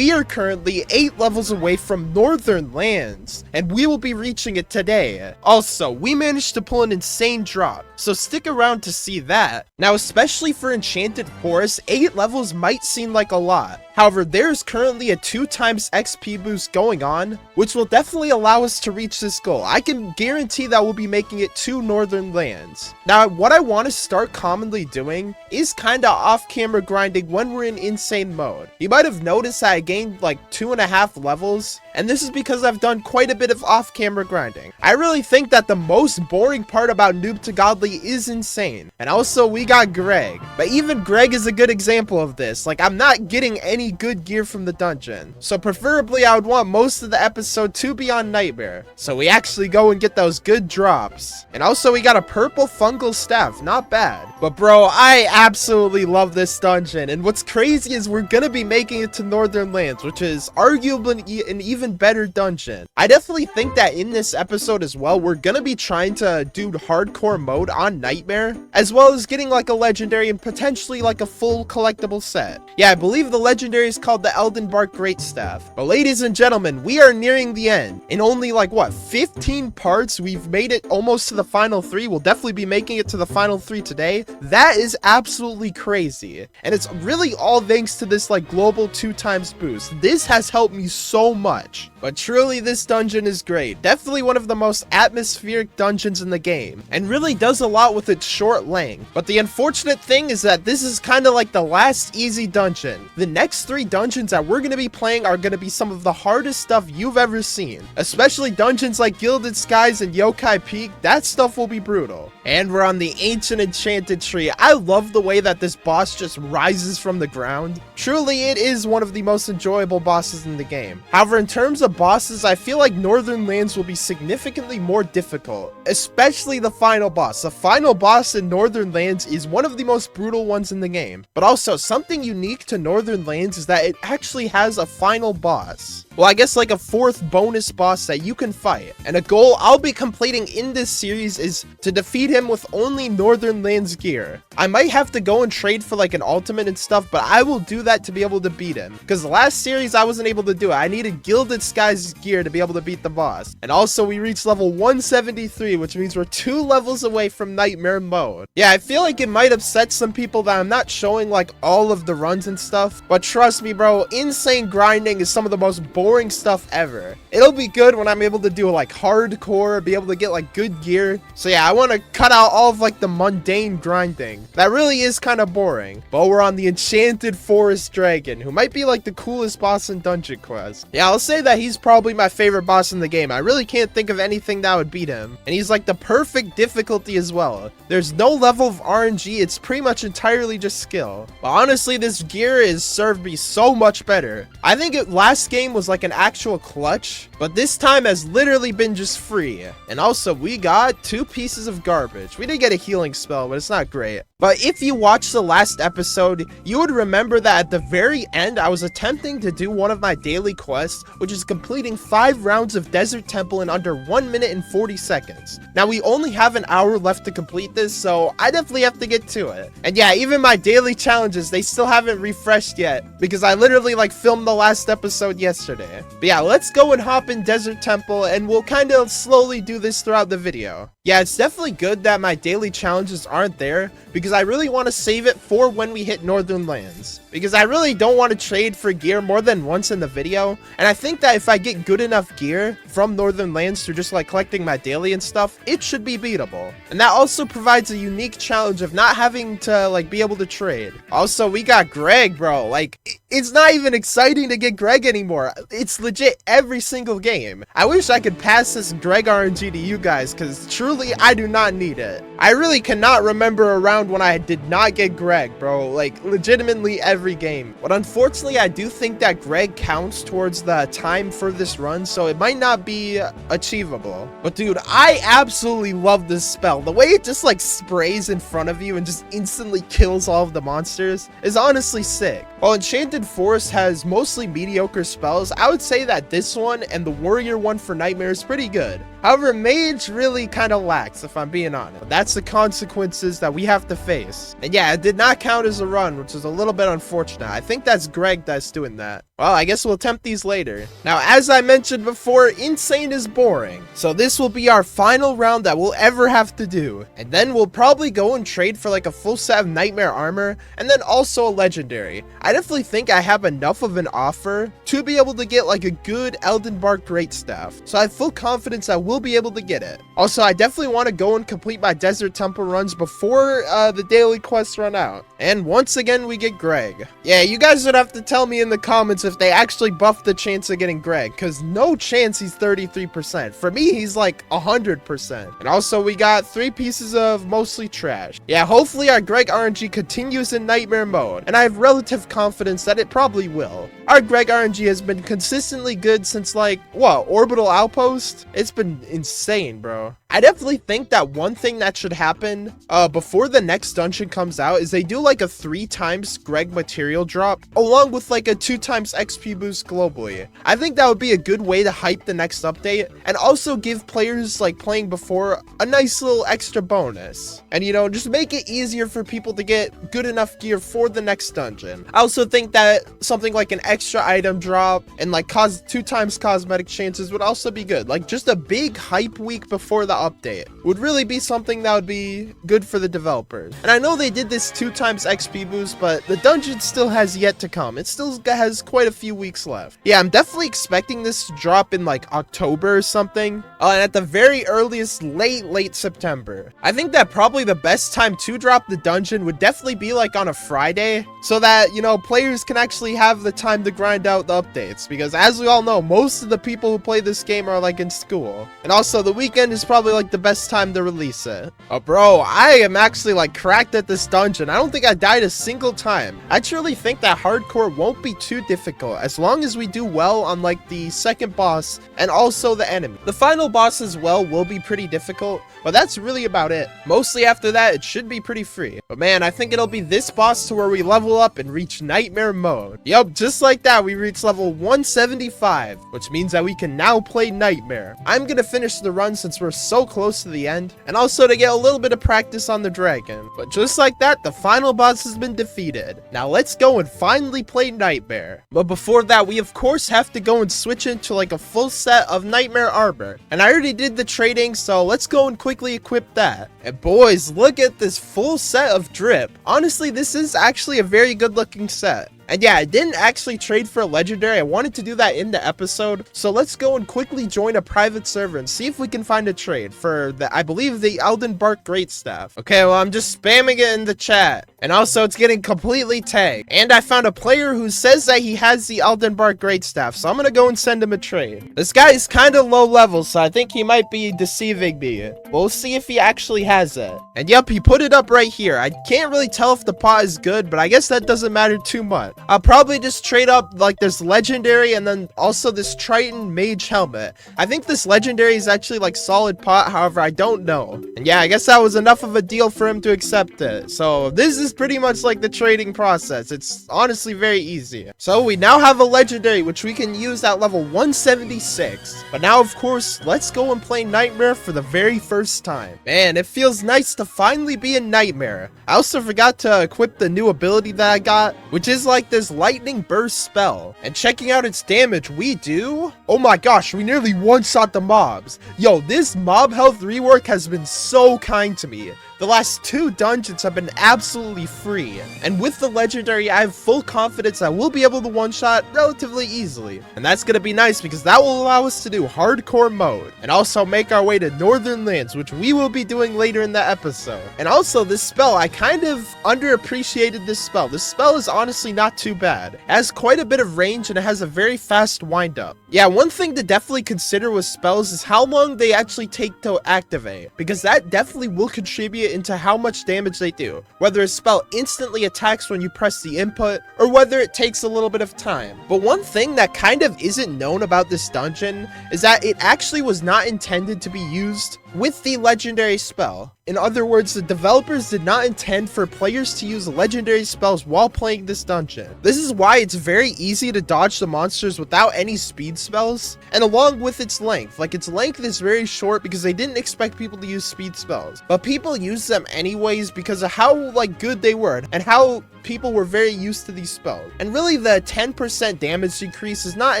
we are currently 8 levels away from Northern Lands, and we will be reaching it today. Also, we managed to pull an insane drop, so stick around to see that. Now, especially for Enchanted Forest, 8 levels might seem like a lot. However, there's currently a 2x XP boost going on, which will definitely allow us to reach this goal. I can guarantee that we'll be making it to Northern Lands. Now, what I want to start commonly doing is kinda off-camera grinding when we're in insane mode. You might have noticed that I gained like 2.5 levels, and this is because I've done quite a bit of off-camera grinding. I really think that the most boring part about Noob to Godly is insane. And also, we got Greg. But even Greg is a good example of this. Like, I'm not getting any good gear from the dungeon. So preferably, I would want most of the episode to be on Nightmare, so we actually go and get those good drops. And also, we got a purple fungal staff. Not bad. But bro, I absolutely love this dungeon. And what's crazy is we're gonna be making it to Northern Lands, which is arguably an even better dungeon. I definitely think that in this episode as well, we're gonna be trying to do hardcore mode on Nightmare, as well as getting like a legendary and potentially like a full collectible set. Yeah, I believe the legendary is called the Elden Bark Greatstaff. But ladies and gentlemen, we are nearing the end. In only like what, 15 parts, we've made it almost to the final 3. We'll definitely be making it to the final 3 today. That is absolutely crazy. And it's really all thanks to this like global 2x boost. This has helped me so much. But truly, this dungeon is great. Definitely one of the most atmospheric dungeons in the game, and really does a lot with its short length. But the unfortunate thing is that this is kind of like the last easy dungeon. The next 3 dungeons that we're going to be playing are going to be some of the hardest stuff you've ever seen. Especially dungeons like Gilded Skies and Yokai Peak. That stuff will be brutal. And we're on the Ancient Enchanted Tree. I love the way that this boss just rises from the ground. Truly, it is one of the most enjoyable bosses in the game. However, in terms of bosses, I feel like Northern Lands will be significantly more difficult, especially the final boss. The final boss in Northern Lands is one of the most brutal ones in the game. But also, something unique to Northern Lands is that it actually has a final boss. Well, I guess like a 4th bonus boss that you can fight. And a goal I'll be completing in this series is to defeat him with only Northern Lands gear. I might have to go and trade for like an ultimate and stuff, but I will do that to be able to beat him. Because the last series I wasn't able to do it. I needed Gilded Skies gear to be able to beat the boss. And also we reached level 173, which means we're 2 levels away from Nightmare mode. Yeah, I feel like it might upset some people that I'm not showing like all of the runs and stuff. But trust me, bro, insane grinding is some of the most boring stuff ever. It'll be good when I'm able to do like hardcore, be able to get like good gear. So yeah, I want to cut out all of like the mundane grinding. That really is kind of boring. But we're on the Enchanted Forest Dragon, who might be like the coolest boss in Dungeon Quest. Yeah, I'll say that he's probably my favorite boss in the game. I really can't think of anything that would beat him. And he's like the perfect difficulty as well. There's no level of RNG, it's pretty much entirely just skill. But honestly, this gear has served me so much better. I think last game was like an actual clutch, but this time has literally been just free. And also, we got 2 pieces of garbage. We did get a healing spell, but it's not great. But if you watched the last episode, you would remember that at the very end, I was attempting to do one of my daily quests, which is completing 5 rounds of Desert Temple in under 1 minute and 40 seconds. Now, we only have an hour left to complete this, so I definitely have to get to it. And yeah, even my daily challenges, they still haven't refreshed yet, because I literally like filmed the last episode yesterday. But yeah, let's go and hop in Desert Temple, and we'll kind of slowly do this throughout the video. Yeah, it's definitely good that my daily challenges aren't there, because I really want to save it for when we hit Northern Lands. Because I really don't want to trade for gear more than once in the video, and I think that if I get good enough gear from Northern Lands through just like collecting my daily and stuff, it should be beatable. And that also provides a unique challenge of not having to like be able to trade. Also, we got Greg, bro. Like, it's not even exciting to get Greg anymore. It's legit every single game. I wish I could pass this Greg RNG to you guys, because truly I do not need it. I really cannot remember a round when I did not get Greg, bro. Like, legitimately every game. But unfortunately, I do think that Greg counts towards the time for this run, so it might not be achievable. But dude, I absolutely love this spell. The way it just like sprays in front of you and just instantly kills all of the monsters is honestly sick. While Enchanted Forest has mostly mediocre spells, I would say that this one and the Warrior one for Nightmare is pretty good. However, mage really kind of lacks, if I'm being honest. But that's the consequences that we have to face. And yeah, it did not count as a run, which is a little bit unfortunate. I think that's Greg that's doing that. Well, I guess we'll attempt these later. Now, as I mentioned before, insane is boring. So this will be our final round that we'll ever have to do. And then we'll probably go and trade for like a full set of nightmare armor and then also a legendary. I definitely think I have enough of an offer to be able to get like a good Eldenbark Greatstaff. So I have full confidence I will be able to get it. Also, I definitely want to go and complete my Desert Temple runs before the daily quests run out. And once again, we get Greg. Yeah, you guys would have to tell me in the comments if they actually buffed the chance of getting Greg, because no chance he's 33%. For me, he's like 100%. And also, we got 3 pieces of mostly trash. Yeah, hopefully our Greg RNG continues in nightmare mode, and I have relative confidence that it probably will. Our Greg RNG has been consistently good since like, what, Orbital Outpost? It's been insane, bro. I definitely think that one thing that should happen before the next dungeon comes out is they do like a 3 times Greg material drop along with like a 2 times XP boost globally. I think that would be a good way to hype the next update and also give players like playing before a nice little extra bonus. And you know, just make it easier for people to get good enough gear for the next dungeon. I also think that something like an extra item drop and like 2 times cosmetic chances would also be good. Like just a big hype week before the update would really be something that would be good for the developers. And I know they did this 2 times XP boost, but the dungeon still has yet to come. It still has quite a few weeks left. Yeah, I'm definitely expecting this to drop in like October or something. And at the very earliest, late September. I think that probably the best time to drop the dungeon would definitely be like on a Friday, so that, you know, players can actually have the time to grind out the updates, because as we all know, most of the people who play this game are like in school. And also the weekend is probably like the best time to release it. Oh bro, I am actually like cracked at this dungeon. I don't think I died a single time. I truly think that hardcore won't be too difficult as long as we do well on like the second boss and also the enemy. The final boss as well will be pretty difficult, but that's really about it. Mostly after that, it should be pretty free. But man, I think it'll be this boss to where we level up and reach nightmare mode. Yup, just like that, we reach level 175, which means that we can now play nightmare. I'm gonna finish the run since we're so close to the end, and also to get a little bit of practice on the dragon. But just like that, the final boss has been defeated. Now let's go and finally play nightmare. But before that, we of course have to go and switch into like a full set of nightmare armor. And I already did the trading, so let's go and quickly equip that. And boys, look at this full set of drip. Honestly, this is actually a very good looking set. And yeah, I didn't actually trade for a legendary. I wanted to do that in the episode. So let's go and quickly join a private server and see if we can find a trade for the, I believe, the Eldenbark Greatstaff. Okay, well, I'm just spamming it in the chat. And also, it's getting completely tagged. And I found a player who says that he has the Eldenbark Greatstaff. So I'm going to go and send him a trade. This guy is kind of low level, so I think he might be deceiving me. We'll see if he actually has it. And yep, he put it up right here. I can't really tell if the pot is good, but I guess that doesn't matter too much. I'll probably just trade up like this legendary and then also this Triton mage helmet. I think this legendary is actually like solid pot, however, I don't know. And yeah, I guess that was enough of a deal for him to accept it. So this is pretty much like the trading process. It's honestly very easy. So we now have a legendary, which we can use at level 176. But now, of course, let's go and play Nightmare for the very first time. Man, it feels nice to finally be in Nightmare. I also forgot to equip the new ability that I got, which is like this lightning burst spell. And checking out its damage, we do, oh my gosh, we nearly one-shot the mobs. Yo, this mob health rework has been so kind to me. The last 2 dungeons have been absolutely free, and with the legendary, I have full confidence I will be able to one-shot relatively easily. And that's gonna be nice because that will allow us to do hardcore mode, and also make our way to Northern Lands, which we will be doing later in the episode. And also, this spell, I kind of underappreciated this spell. This spell is honestly not too bad. It has quite a bit of range, and it has a very fast wind-up. Yeah, one thing to definitely consider with spells is how long they actually take to activate, because that definitely will contribute into how much damage they do, whether a spell instantly attacks when you press the input or whether it takes a little bit of time. But one thing that kind of isn't known about this dungeon is that it actually was not intended to be used with the legendary spell. In other words, the developers did not intend for players to use legendary spells while playing this dungeon. This is why it's very easy to dodge the monsters without any speed spells, and along with its length. Like, its length is very short because they didn't expect people to use speed spells, but people use them anyways because of how like good they were and how people were very used to these spells. And really, the 10% damage decrease is not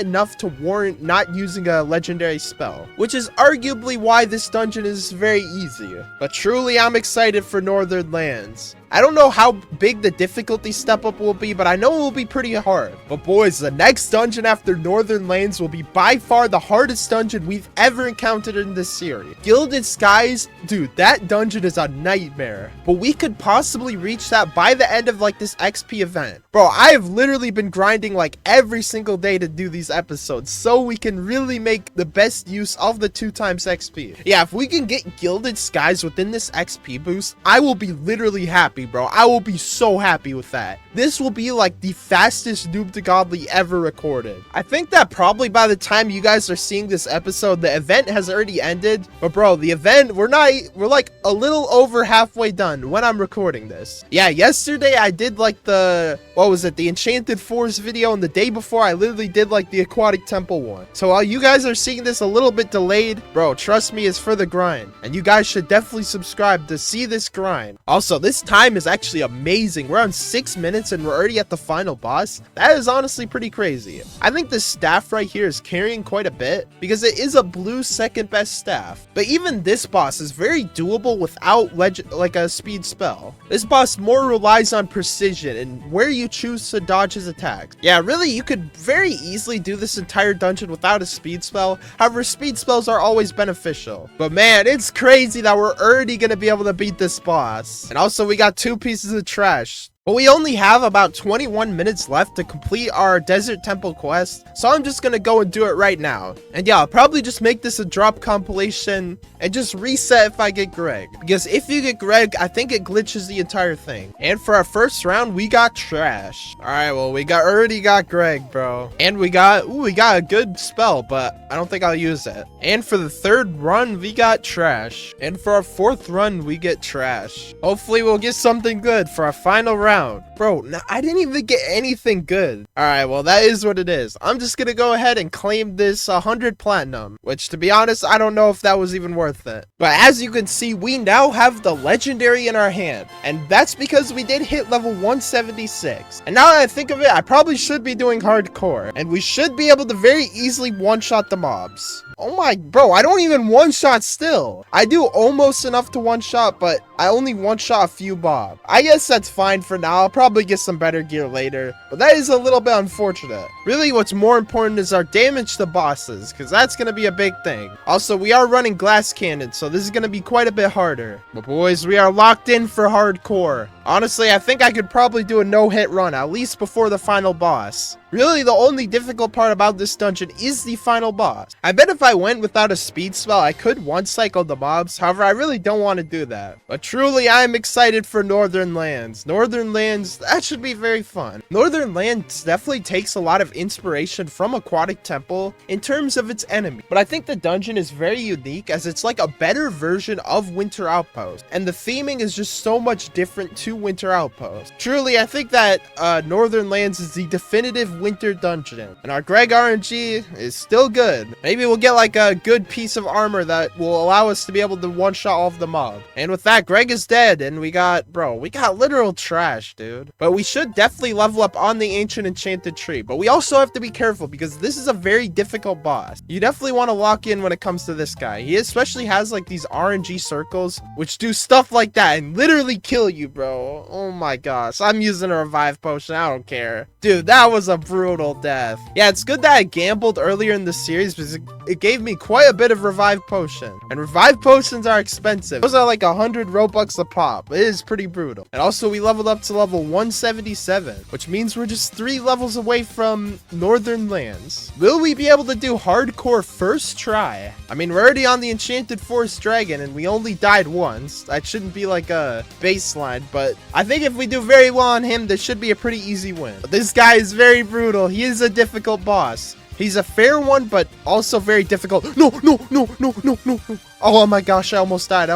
enough to warrant not using a legendary spell, which is arguably why this dungeon is very easy. But truly, I'm excited for Northern Lands. I don't know how big the difficulty step up will be, but I know it will be pretty hard. But boys, the next dungeon after Northern Lands will be by far the hardest dungeon we've ever encountered in this series. Gilded Skies, dude, that dungeon is a nightmare. But we could possibly reach that by the end of like this XP event. Bro, I have literally been grinding like every single day to do these episodes, so we can really make the best use of the 2 times XP. Yeah, if we can get Gilded Skies within this XP boost, I will be literally happy, bro. I will be so happy with that. This will be like the fastest Noob to Godly ever recorded. I think that probably by the time you guys are seeing this episode, the event has already ended. But bro, the event, we're like a little over halfway done when I'm recording this. Yeah, yesterday I did like the, what was it, the Enchanted Forest video, and the day before I literally did like the Aquatic Temple one. So while you guys are seeing this a little bit delayed, bro, trust me, it's for the grind. And you guys should definitely subscribe to see this grind. Also, this time is actually amazing. We're on 6 minutes and we're already at the final boss. That is honestly pretty crazy. I think the staff right here is carrying quite a bit because it is a blue second best staff. But even this boss is very doable without like a speed spell. This boss more relies on precision and where you choose to dodge his attacks. Yeah, really, you could very easily do this entire dungeon without a speed spell. However, speed spells are always beneficial. But man, it's crazy that we're already gonna be able to beat this boss. And also, we got 2 pieces of trash. But we only have about 21 minutes left to complete our Desert Temple quest, so I'm just gonna go and do it right now. And yeah, I'll probably just make this a drop compilation and just reset if I get Greg. Because if you get Greg, I think it glitches the entire thing. And for our first round, we got trash. Alright, well, we already got Greg, bro. And we got a good spell, but I don't think I'll use it. And for the 3rd run, we got trash. And for our 4th run, we get trash. Hopefully, we'll get something good for our final round. Bro, I didn't even get anything good. Alright, well, that is what it is. I'm just gonna go ahead and claim this 100 platinum, which, to be honest, I don't know if that was even worth it. But as you can see, we now have the legendary in our hand, and that's because we did hit level 176. And now that I think of it, I probably should be doing hardcore, and we should be able to very easily one-shot the mobs. Oh my, bro, I don't even one-shot still. I do almost enough to one-shot, but I only one-shot a few mob. I guess that's fine for now. I'll probably get some better gear later, but that is a little bit unfortunate. Really, what's more important is our damage to bosses, because that's going to be a big thing. Also, we are running glass cannon, so this is going to be quite a bit harder. But boys, we are locked in for hardcore. Honestly, I think I could probably do a no-hit run, at least before the final boss. Really, the only difficult part about this dungeon is the final boss. I bet if I went without a speed spell, I could one-cycle the mobs. However, I really don't want to do that. But truly, I am excited for Northern Lands. Northern Lands, that should be very fun. Northern Lands definitely takes a lot of inspiration from Aquatic Temple in terms of its enemy. But I think the dungeon is very unique as it's like a better version of Winter Outpost. And the theming is just so much different to Winter Outpost. Truly, I think that Northern Lands is the definitive winter dungeon. And our Greg RNG is still good. Maybe we'll get like a good piece of armor that will allow us to be able to one-shot all of the mob. And with that, Greg is dead. And we got literal trash, dude. But we should definitely level up on the Ancient Enchanted Tree. But we also have to be careful because this is a very difficult boss. You definitely want to lock in when it comes to this guy. He especially has like these RNG circles, which do stuff like that and literally kill you, bro. Oh my gosh. I'm using a revive potion. I don't care. Dude, that was a brutal death. Yeah, it's good that I gambled earlier in the series because it gave me quite a bit of revive potion. And revive potions are expensive. Those are like 100 Robux a pop. It is pretty brutal. And also we leveled up to level 177, which means we're just 3 levels away from Northern Lands. Will we be able to do hardcore first try? I mean, we're already on the Enchanted Forest Dragon and we only died once. That shouldn't be like a baseline, but I think if we do very well on him, this should be a pretty easy win. But this guy is very brutal. He is a difficult boss. He's a fair one, but also very difficult. No, no, no, no, no, no, no. Oh my gosh, I almost died.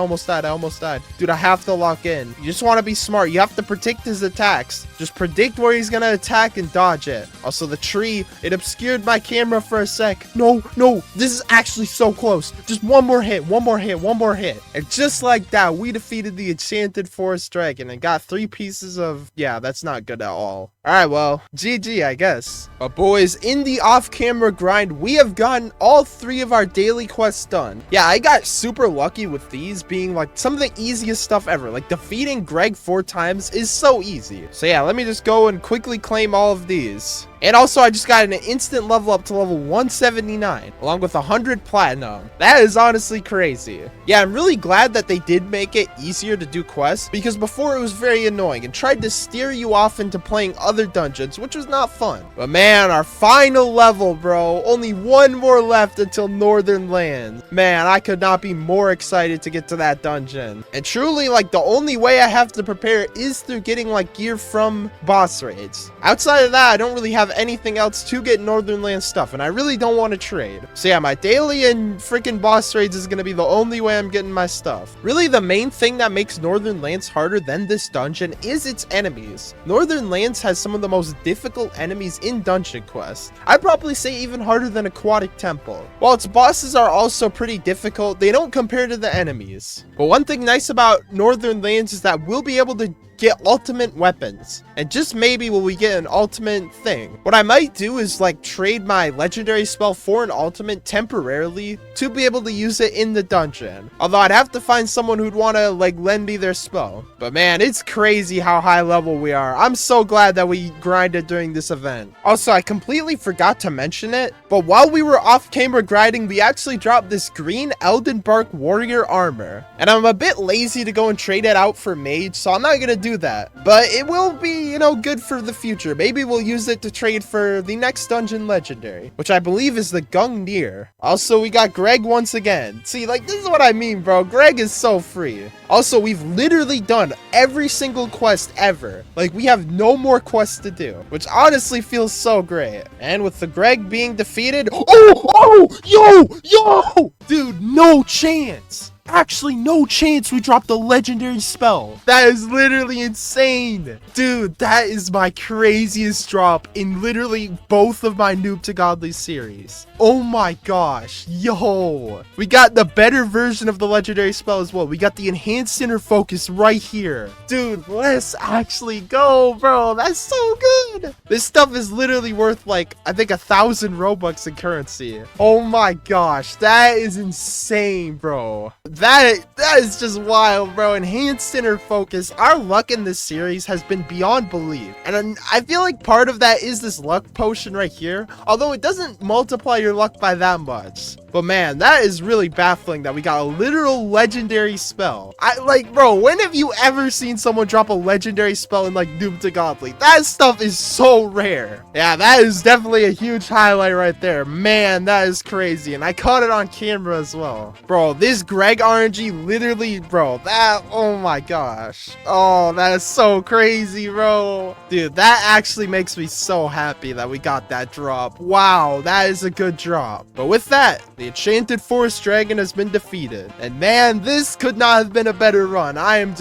Dude, I have to lock in. You just want to be smart. You have to predict his attacks. Just predict where he's gonna attack and dodge it. Also, the tree, it obscured my camera for a sec. No, this is actually so close. Just one more hit. And just like that, we defeated the enchanted forest dragon and got 3 pieces of... Yeah, that's not good at all. Alright, well, GG, I guess. But boys, in the off-camera grind, we have gotten all 3 of our daily quests done. Yeah, I got super lucky with these being like some of the easiest stuff ever. Like defeating Greg 4 times is so easy. So yeah, let me just go and quickly claim all of these. And also, I just got an instant level up to level 179, along with 100 platinum. That is honestly crazy. Yeah, I'm really glad that they did make it easier to do quests, because before it was very annoying and tried to steer you off into playing other dungeons, which was not fun. But man, our final level, bro. Only 1 more left until Northern Lands. Man, I could not be more excited to get to that dungeon. And truly, like, the only way I have to prepare is through getting, like, gear from boss raids. Outside of that, I don't really have anything else to get Northern Lands stuff, and I really don't want to trade. So yeah, my daily and freaking boss raids is going to be the only way I'm getting my stuff. Really, the main thing that makes Northern Lands harder than this dungeon is its enemies. Northern Lands has some of the most difficult enemies in Dungeon Quest. I'd probably say even harder than Aquatic Temple. While its bosses are also pretty difficult, they don't compare to the enemies. But one thing nice about Northern Lands is that we'll be able to get ultimate weapons, and just maybe will we get an ultimate thing. What I might do is like trade my legendary spell for an ultimate temporarily to be able to use it in the dungeon, although I'd have to find someone who'd want to like lend me their spell. But man, it's crazy how high level we are. I'm so glad that we grinded during this event. Also, I completely forgot to mention it, but while we were off camera grinding, we actually dropped this green Elden Bark warrior armor, and I'm a bit lazy to go and trade it out for mage, so I'm not gonna do that, but it will be, you know, good for the future. Maybe we'll use it to trade for the next dungeon legendary, which I believe is the Gungnir. Also, we got Greg once again. See, like, this is what I mean, bro. Greg is so free. Also, we've literally done every single quest ever. Like, we have no more quests to do, which honestly feels so great. And with the Greg being defeated, yo, dude, no chance. Actually, no chance we dropped a legendary spell. That is literally insane. Dude, that is my craziest drop in literally both of my Noob to Godly series. Oh my gosh. Yo. We got the better version of the legendary spell as well. We got the enhanced inner focus right here. Dude, let's actually go, bro. That's so good. This stuff is literally worth like, I think 1,000 Robux in currency. Oh my gosh. That is insane, bro. That is just wild, bro. Enhanced inner focus. Our luck in this series has been beyond belief, and I feel like part of that is this luck potion right here, although it doesn't multiply your luck by that much. But man, that is really baffling that we got a literal legendary spell. Bro, when have you ever seen someone drop a legendary spell in like Noob to Godly? That stuff is so rare. Yeah, that is definitely a huge highlight right there. Man, that is crazy, and I caught it on camera as well. Bro, this Greg RNG literally, bro, oh my gosh. Oh, that is so crazy, bro. Dude, that actually makes me so happy that we got that drop. Wow, that is a good drop. But with that, the enchanted forest dragon has been defeated. And man, this could not have been a better run. I'm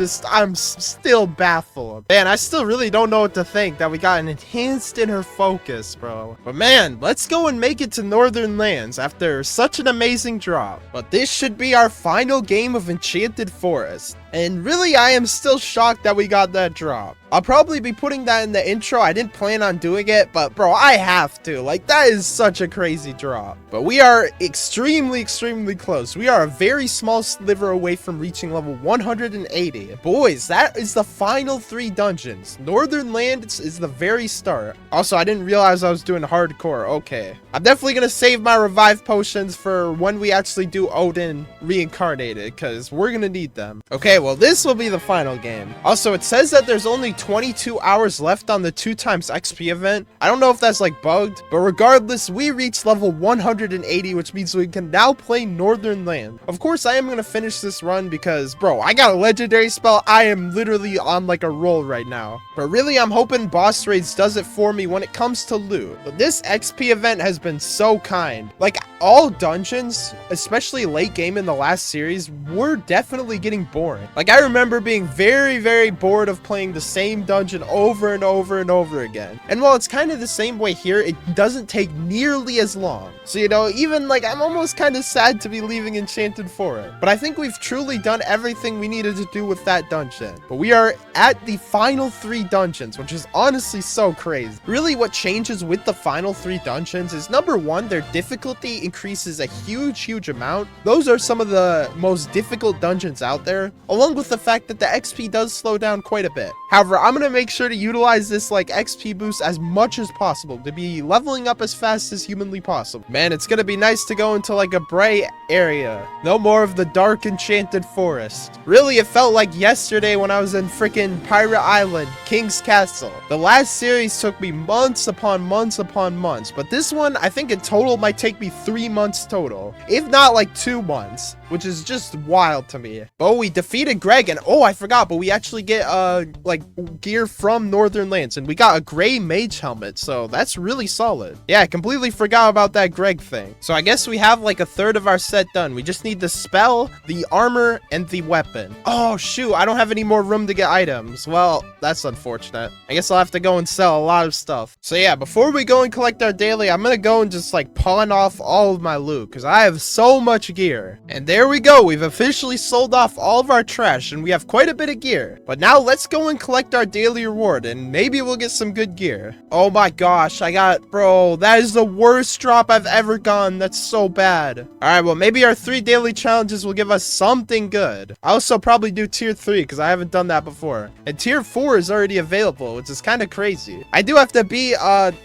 still baffled. Man, I still really don't know what to think that we got an enhanced inner focus, bro. But man, let's go and make it to Northern Lands after such an amazing drop. But this should be our final game of Enchanted Forest. And really, I am still shocked that we got that drop. I'll probably be putting that in the intro. I didn't plan on doing it, but bro, I have to. Like, that is such a crazy drop. But we are extremely close. We are a very small sliver away from reaching level 180. Boys, that is the final 3 dungeons. Northern Lands is the very start. Also, I didn't realize I was doing hardcore. Okay. I'm definitely gonna save my revive potions for when we actually do Odin reincarnated, because we're gonna need them. Okay, well, this will be the final game. Also, it says that there's only 22 hours left on the 2x XP event. I don't know if that's like bugged, but regardless, we reached level 180, which means we can now play Northern Land. Of course, I am going to finish this run because, bro, I got a legendary spell. I am literally on like a roll right now. But really, I'm hoping boss raids does it for me when it comes to loot. But this XP event has been so kind. Like, all dungeons, especially late game in the last series, were definitely getting boring. Like, I remember being very, very bored of playing the same dungeon over and over and over again. And while it's kind of the same way here, it doesn't take nearly as long. So, you know, even like, I'm almost kind of sad to be leaving Enchanted Forest. But I think we've truly done everything we needed to do with that dungeon. But we are at the final 3 dungeons, which is honestly so crazy. Really, what changes with the final 3 dungeons is, number 1, their difficulty increases a huge amount. Those are some of the most difficult dungeons out there, along with the fact that the XP does slow down quite a bit. However, I'm going to make sure to utilize this like XP boost as much as possible to be leveling up as fast as humanly possible. Man, it's going to be nice to go into like a bright area. No more of the dark Enchanted Forest. Really, it felt like yesterday when I was in freaking Pirate Island, King's Castle. The last series took me months upon months upon months, but this one, I think in total might take me 3 months total, if not like 2 months, which is just wild to me. Oh, we defeated Greg, and oh, I forgot, but we actually get like gear from Northern Lands, and we got a gray mage helmet, so that's really solid. Yeah, I completely forgot about that Greg thing. So I guess we have like a third of our set done. We just need the spell, the armor, and the weapon. Oh shoot, I don't have any more room to get items. Well, that's unfortunate. I guess I'll have to go and sell a lot of stuff. So yeah, before we go and collect our daily, I'm gonna go and just like pawn off all of my loot, because I have so much gear. And there we go, we've officially sold off all of our trash, and we have quite a bit of gear. But now let's go and collect our daily reward, and maybe we'll get some good gear. Oh my gosh, bro, that is the worst drop I've ever gotten. That's so bad. Alright, well, maybe our 3 daily challenges will give us something good. I also probably do tier 3, because I haven't done that before. And tier 4 is already available, which is kind of crazy. I do have to be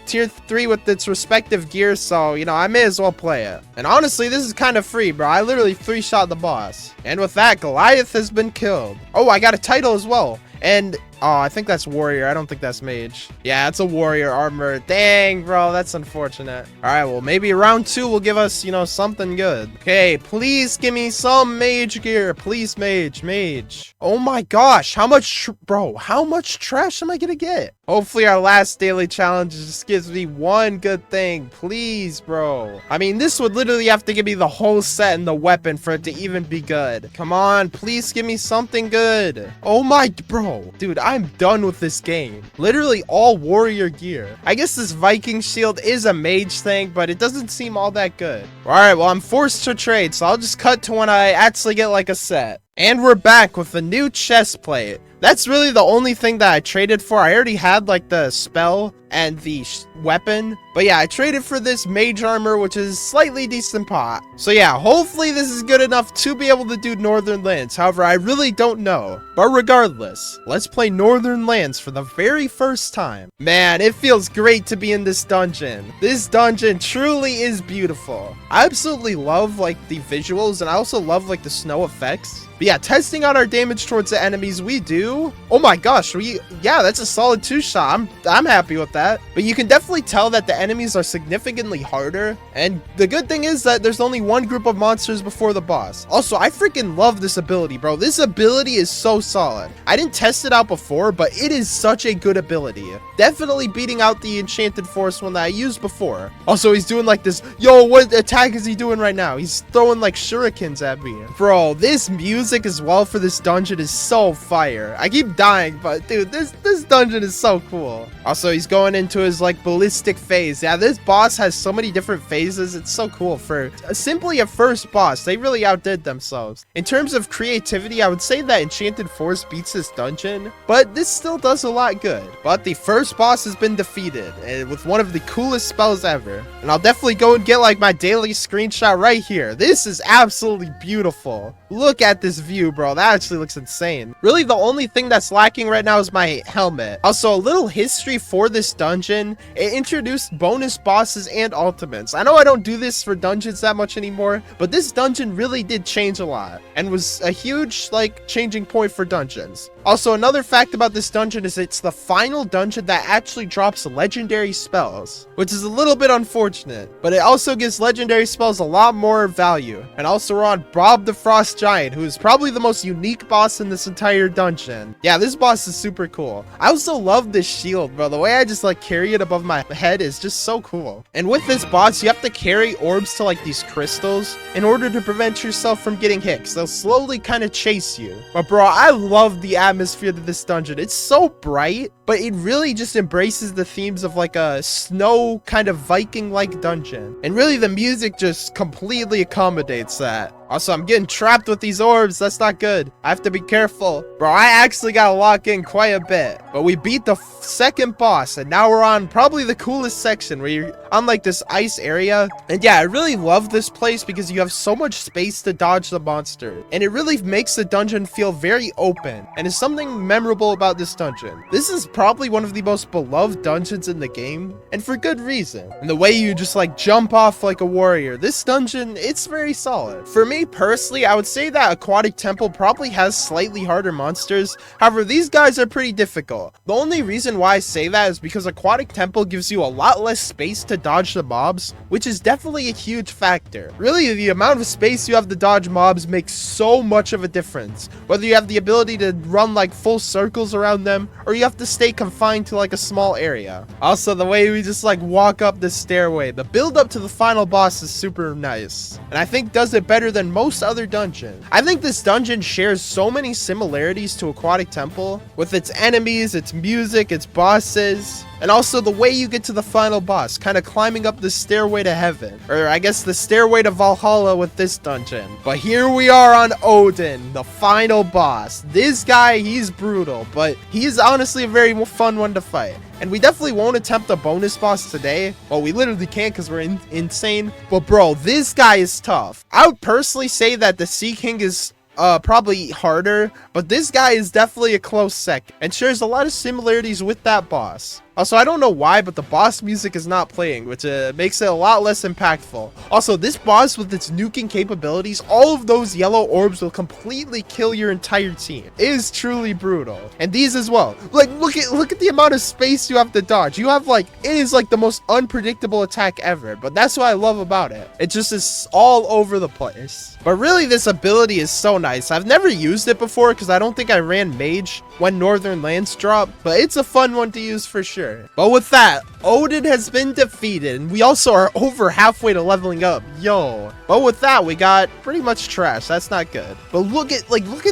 tier 3 with its respective gear, so, you know, I may as well play it. And honestly, this is kind of free, bro. I literally 3-shot the boss. And with that, Goliath has been killed. Oh, I got a title as well. And oh, I think that's warrior. I don't think that's mage. Yeah, it's a warrior armor. Dang, bro, that's unfortunate. All right, well, maybe round 2 will give us, you know, something good. Okay, please give me some mage gear. Please, mage. Oh my gosh, how much, bro, how much trash am I gonna get? Hopefully our last daily challenge just gives me one good thing. Please, bro. I mean, this would literally have to give me the whole set and the weapon for it to even be good. Come on, please give me something good. Oh my, bro, dude, I'm done with this game. Literally all warrior gear. I guess this Viking shield is a mage thing, but it doesn't seem all that good. All right, well, I'm forced to trade, so I'll just cut to when I actually get like a set. And we're back with a new chest plate. That's really the only thing that I traded for. I already had like the spell and the weapon, but yeah, I traded for this mage armor, which is slightly decent pot. So yeah, hopefully this is good enough to be able to do Northern Lands. However, I really don't know. But regardless, let's play Northern Lands for the very first time. Man, it feels great to be in this dungeon. This dungeon truly is beautiful. I absolutely love like the visuals, and I also love like the snow effects. But yeah, testing out our damage towards the enemies, we do. Oh my gosh, yeah, that's a solid 2-shot. I'm happy with that. But you can definitely tell that the enemies are significantly harder. And the good thing is that there's only one group of monsters before the boss. Also, I freaking love this ability, bro. This ability is so solid. I didn't test it out before, but it is such a good ability. Definitely beating out the Enchanted Forest one that I used before. Also, he's doing like this, yo, what attack is he doing right now? He's throwing like shurikens at me. Bro, this music as well for this dungeon is so fire. I keep dying, but dude, this dungeon is so cool. Also, he's going into his like ballistic phase. Yeah, this boss has so many different phases. It's so cool for simply a first boss. They really outdid themselves. In terms of creativity, I would say that Enchanted Forest beats this dungeon, but this still does a lot good. But the first boss has been defeated, and with one of the coolest spells ever. And I'll definitely go and get like my daily screenshot right here. This is absolutely beautiful. Look at this view, bro. That actually looks insane. Really, the only thing that's lacking right now is my helmet. Also, a little history for this dungeon, it introduced bonus bosses and ultimates. I know I don't do this for dungeons that much anymore, but this dungeon really did change a lot and was a huge like changing point for dungeons. Also, another fact about this dungeon is it's the final dungeon that actually drops legendary spells, which is a little bit unfortunate, but it also gives legendary spells a lot more value. And also we're on Bob the Frost Giant, who is probably the most unique boss in this entire dungeon. Yeah, this boss is super cool. I also love this shield, bro. The way I just like carry it above my head is just so cool. And with this boss, you have to carry orbs to like these crystals in order to prevent yourself from getting hit. They'll slowly kind of chase you. But bro, I love the atmosphere to this dungeon. It's so bright, but it really just embraces the themes of like a snow kind of Viking-like dungeon. And really the music just completely accommodates that. Also, I'm getting trapped with these orbs. That's not good. I have to be careful. Bro, I actually got to lock in quite a bit. But we beat the second boss, and now we're on probably the coolest section where you're on like this ice area. And yeah, I really love this place because you have so much space to dodge the monster. And it really makes the dungeon feel very open. And it's something memorable about this dungeon. This is probably one of the most beloved dungeons in the game, and for good reason. And the way you just like jump off like a warrior, this dungeon, it's very solid. For me personally, I would say that Aquatic Temple probably has slightly harder monsters. However, these guys are pretty difficult. The only reason why I say that is because Aquatic Temple gives you a lot less space to dodge the mobs, which is definitely a huge factor. Really, the amount of space you have to dodge mobs makes so much of a difference. Whether you have the ability to run like full circles around them, or you have to stay confined to like a small area. Also, the way we just like walk up the stairway, the build up to the final boss is super nice. And I think does it better than most other dungeons. I think this dungeon shares so many similarities to Aquatic Temple, with its enemies, its music, its bosses, and also the way you get to the final boss, kind of climbing up the stairway to heaven, or I guess the stairway to Valhalla with this dungeon. But here we are on Odin, the final boss. This guy, he's brutal, but he's honestly a very fun one to fight. And we definitely won't attempt a bonus boss today. Well, we literally can't because we're insane. But bro, this guy is tough. I would personally say that the Sea King is probably harder, but this guy is definitely a close second and shares a lot of similarities with that boss. Also, I don't know why, but the boss music is not playing, which makes it a lot less impactful. Also, this boss with its nuking capabilities, all of those yellow orbs will completely kill your entire team. It is truly brutal. And these as well. Like, look at the amount of space you have to dodge. You have like, it is like the most unpredictable attack ever, but that's what I love about it. It just is all over the place. But really, this ability is so nice. I've never used it before because I don't think I ran Mage when Northern Lands dropped, but it's a fun one to use for sure. But with that, Odin has been defeated, and we also are over halfway to leveling up. Yo. But with that, we got pretty much trash. That's not good. But look at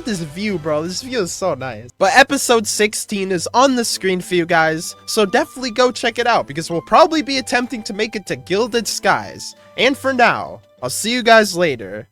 this view, bro. This view is so nice. But episode 16 is on the screen for you guys, so definitely go check it out because we'll probably be attempting to make it to Gilded Skies. And for now, I'll see you guys later.